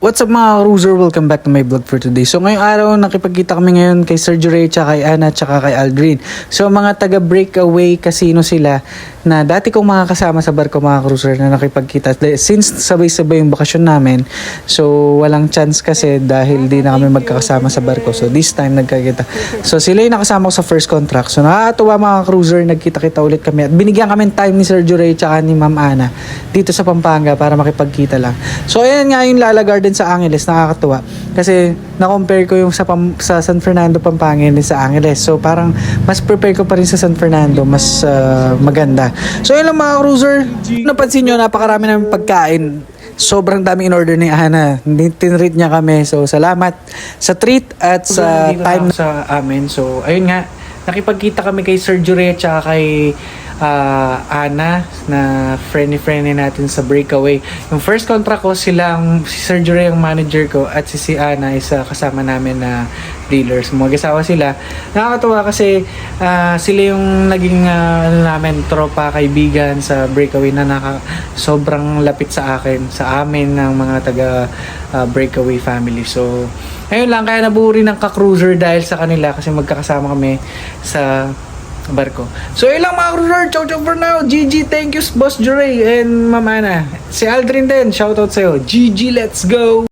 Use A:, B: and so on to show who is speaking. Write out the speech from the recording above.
A: What's up mga cruiser? Welcome back to my vlog for today. So ngayong araw, nakipagkita kami ngayon kay Sir Juray, tsaka kay Ana, tsaka kay Aldrin. So mga taga breakaway casino sila na dati kong mga kasama sa barko mga cruiser na nakipagkita. Since sabay-sabay yung bakasyon namin, so walang chance kasi dahil di na kami magkakasama sa barko. So this time nagkakita. So sila yung nakasama ko sa first contract. So nakakatuwa mga cruiser, nagkita-kita ulit kami. At binigyan kami time ni Sir Juray tsaka ni Ma'am Ana dito sa Pampanga para makipagkita lang. So ayan nga yung Lala Garden sa Angeles, nakakatuwa kasi na-compare ko yung sa San Fernando, Pampanga din sa Angeles. So parang mas prepare ko pa rin sa San Fernando, mas maganda. So yun lang mga cruiser, napansin nyo napakarami namin pagkain. Sobrang daming in-order ni Ana. Tinreat niya kami. So salamat sa treat at sa time sa amin. So ayun nga, nakipagkita kami kay Sir Juray at kay Ana na friendly natin sa breakaway. Yung first contract ko, si Sir Juray ang manager ko at si Ana isa kasama namin na dealers. Mag-asawa sila. Nakakatuwa kasi sila yung naging namin tropa, kaibigan sa breakaway na sobrang lapit sa akin, sa amin ng mga taga breakaway family. So ayun lang, kaya nabuo rin ng ka-cruiser dahil sa kanila kasi magkakasama kami sa barko. So yun lang mga cruiser, ciao for now. GG, thank you Boss Juray and Ma'am Ana. Si Aldrin din, shoutout sa'yo. GG, let's go!